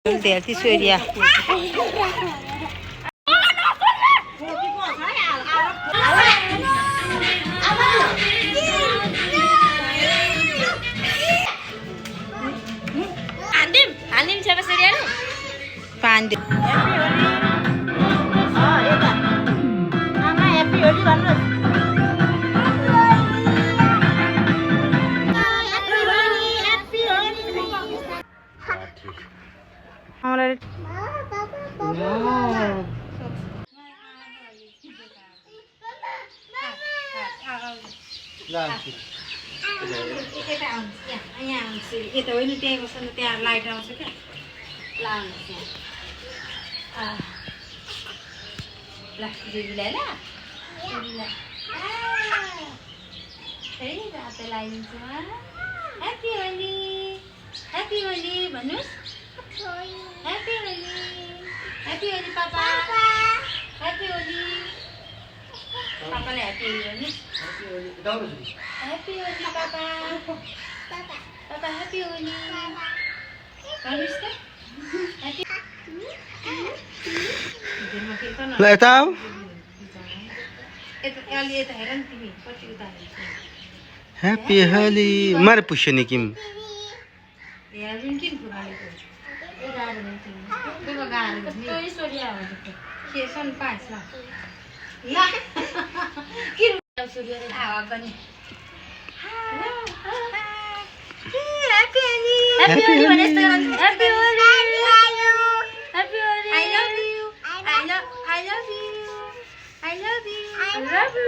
Delti Surya. Andim siapa Surya lu? Pandim. Oh, iya Pak. Mama happy Holi banget. Itu ini tengok sana tiar light आउँछ क्या लाउनुस् यहाँ ल दिदीलाई ल दिदीलाई फेरि रातो लगाइदिन्छु ह्याप्पी होली भन्नुस् ह्याप्पी होली पापा ह्याप्पी होली पापालाई ह्याप्पी होली भन्नुस् ह्याप्पी होली पापा पापा ह्याप्पी होली भन्नुस् त ल यता आऊ यता हेर नि तिमी पछि उता ह्याप्पी होली मारे पुष्य नि किम हेर जुन किन फुलालेको गाह्रो हुन्छ दुगो गाह्रो कस्तो सोरिया हो के सन पाँच ल किन सूर्य रे हावा पनि ह्याप्पी होली भने यस्तो गर्नु happy Holi Happy Holi. I love you. I love you.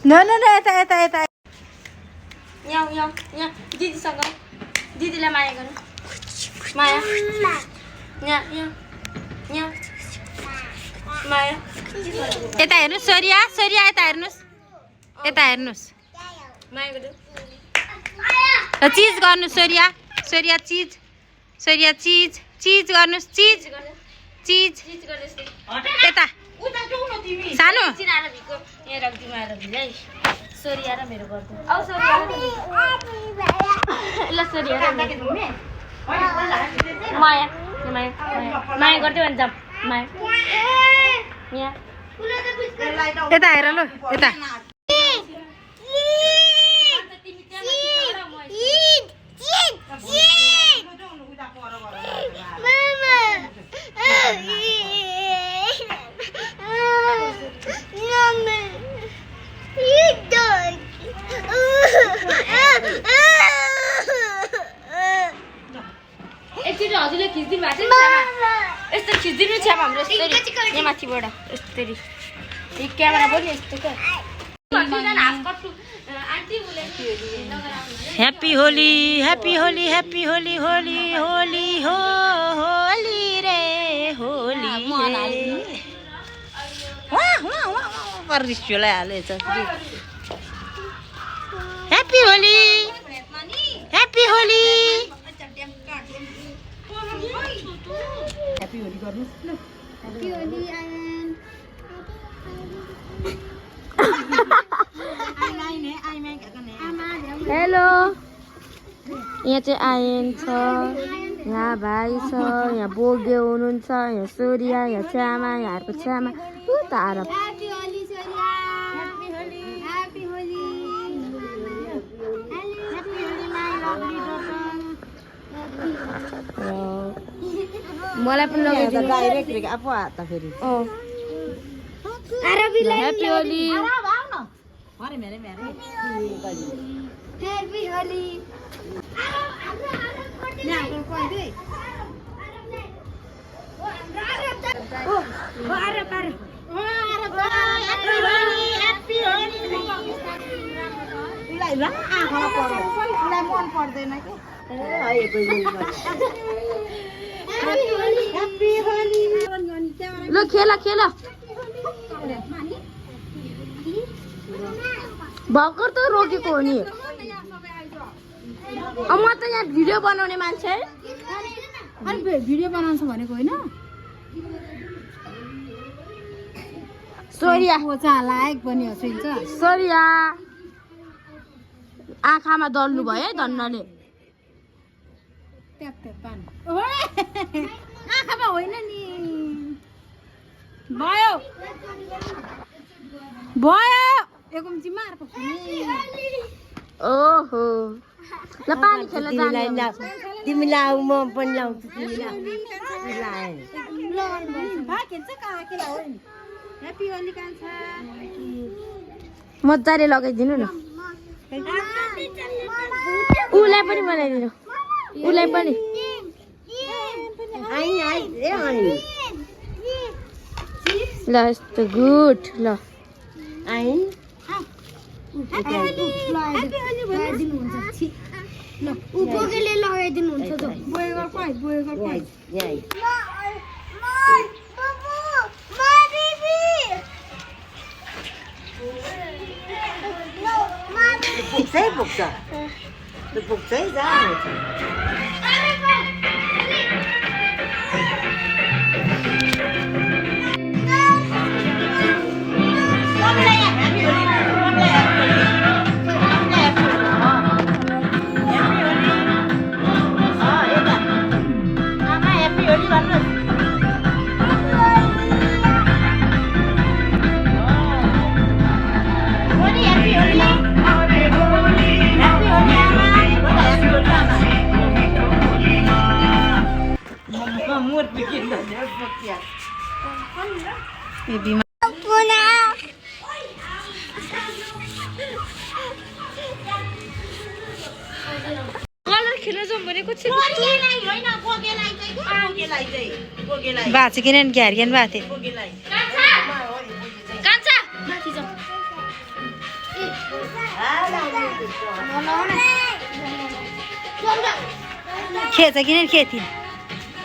No, यता यहाँ दिदीसँग दिदीलाई माया गर्नु माया यहाँ माया यता हेर्नुस् सोरिया यता हेर्नुस् माया गर्नु चीज गर्नु सोरिया चीज गर्नुस् चीज यता सानो चिनाएर भिको यहाँ राख्दिउँ आएर भिलै सोरिया र मेरो गर्छु औ सोरिया ल सोरिया र माया गर्दै भने जाम माया यहाँ यता हेर ल यता एकचोटि हजुरले खिचिदिनु भएको छ नि यस्तो खिचिदिनु छ हाम्रो यस्तरी यहाँ माथिबाट यस्तरी यो क्यामेरा पनि यस्तो क्या ह्याप्पी होली होली रे होली परिस्योलाई हालेछ ह्याप्पी होली गर्नुस् ल ह्याप्पी होली हेलो यहाँ चाहिँ आयन छ यहाँ भाइ छ यहाँ बोगे हुनुहुन्छ यहाँ सोरिया यहाँ छ्यामा यहाँहरूको छ्यामा उता आरब मलाई पनि लगाइदिनु डाइरेक्ट आफू हात फेरि ह्याप्पी होली मन पर्दैन ल खेल भर्खर त रोकेको हो नि म त यहाँ भिडियो बनाउने मान्छे अनि भिडियो बनाउँछ भनेको होइन सोरिया लायक पनि हो सुन्छ सोरिया आँखामा दल्नु भयो है धन्नले आँखामा होइन नि भयो भयो एकमची मार्को ओहो ल पानी खेल्न जाने तिमीलाई आऊ म पनि लाउँछु तिमीलाई ह्याप्पी होली कान्छा मजाले लगाइदिनु न उसलाई पनि बनाइदिनु उसलाई पनि ल यस्तो गुड ल बोकेले लगाइदिनु हुन्छ त पुग्छ जा कलर खेल्न जाउँ भनेको छु बाँचे किन घ्यार ज्ञान भएको थियो कान्छा माथि जाउँ खेच किन खेती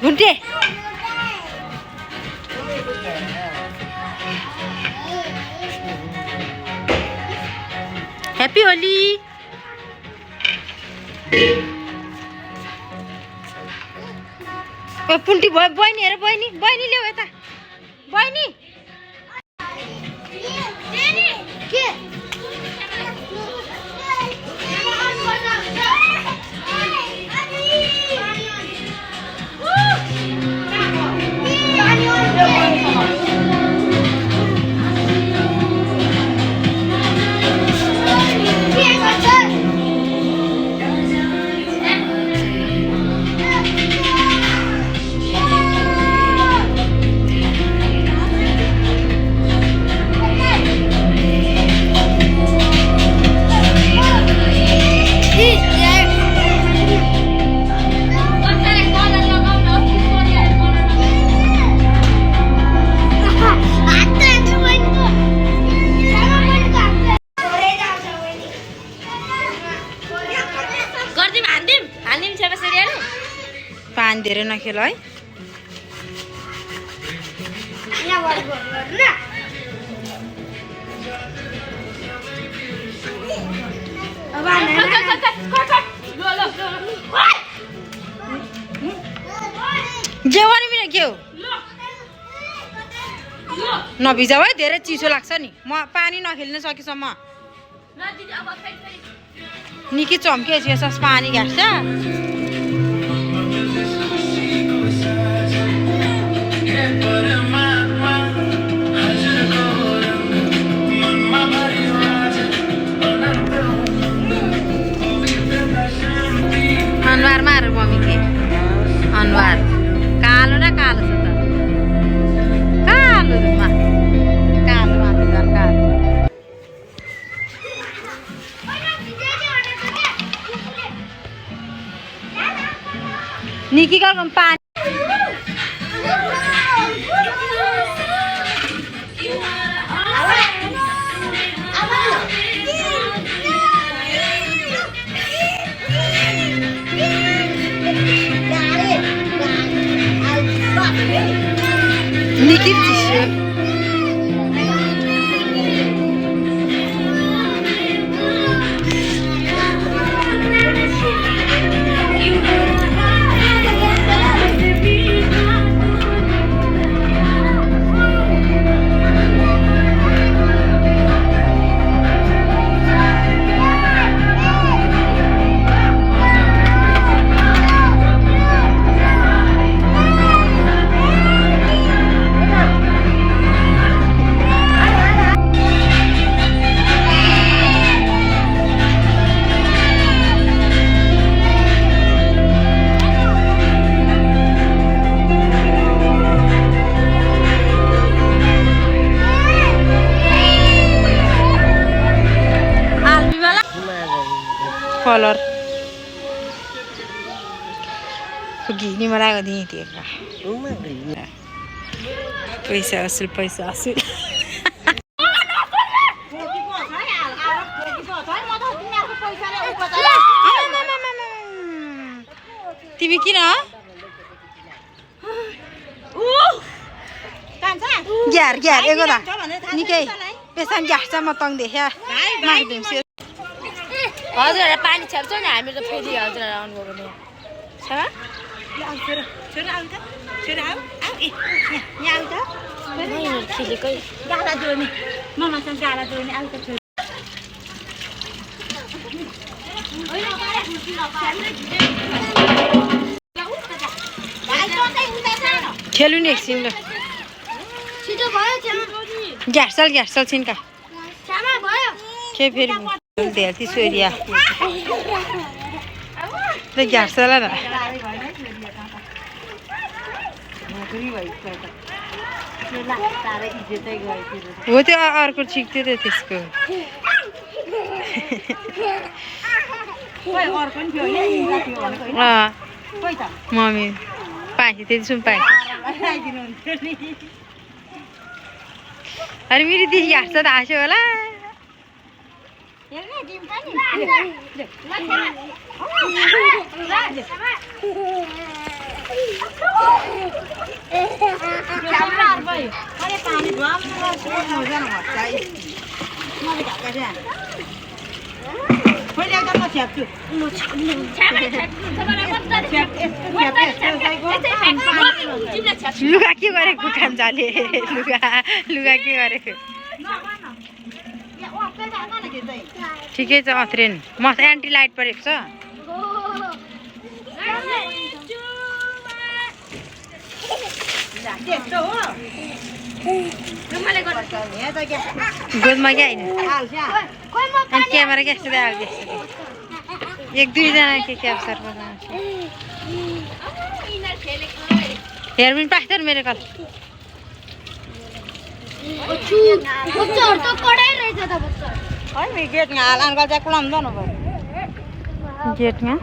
घुन्टे ह्याप्पी होली पुन्टी भयो बहिनी हेर बहिनी बहिनी ल्याऊ यता बहिनी पानी धेरै नखेल है जेवानी पनि के हो नभिजाऊ है धेरै चिसो लाग्छ नि म पानी नखेल्न सकेसम्म निकै चम्किएछ यसो पानी घाँस्छ अनुहार मार मम्मी के अनुहार कालो न कालो छ त कालो कालो माथि झन् कालो निकी गरौँ पानी Nikit dişi. घिनी बनाएको दिएँ त्यो पैसा असुल तिमी किन ग्यार एगो दा निकै पेसान ग्यास छ म तङ देख्या हजुरहरूलाई पानी छ्याप्छ नि हामी त फेरि हजुरहरू आउनुभयो भने खेलेकै खेलु नि एकछिन ल ग्यास चल छिनका के फेरि धेरै सोरिया ग्यास चल न हो त्यो अर्को ठिक थियो त त्यसको मम्मी पाएँ त्यति सुन पाएँ अरे मेरो दिदी घाँस त हाँस्यो होला लुगा के गरेको कान्छाले लुगा के गरेको ठिकै छ अथ्रेन म एन्टी लाइट परेको छ गोदमा क्या होइन अनि क्यामेरा क्या एक दुईजना के क्याप्चर हेरबिन पाख्दैन मेरो कल गेटमा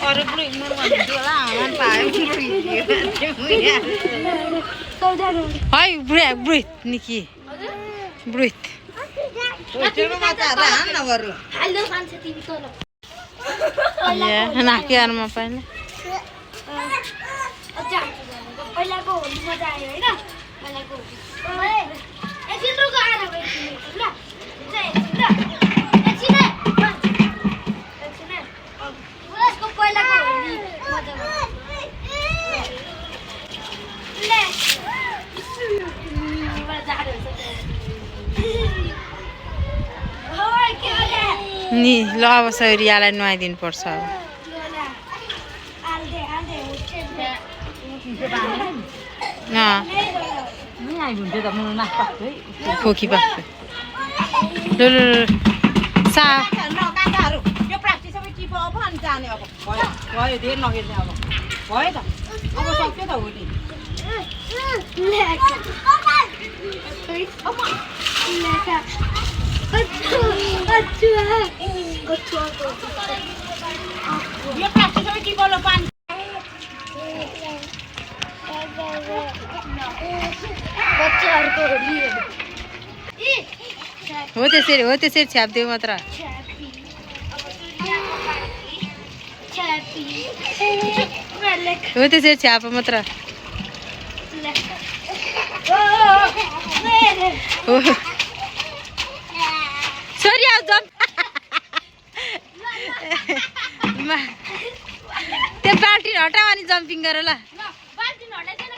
अरू पुरो इग्नोर गरिदिन्छु होला है ब्रेथ निकी ब्रेथ नाकियारमा पाइने नि ल अब सौरियालाई नुहाइदिनु पर्छ खोकी पाक्छ हो त्यसरी छ्याप्दियो मात्र हो त्यसरी छ्याप मात्र सरी आउ जम त्यो बाल्टिन हटाऊ अनि जम्पिङ गर ल बाल्टिन हटाइदिन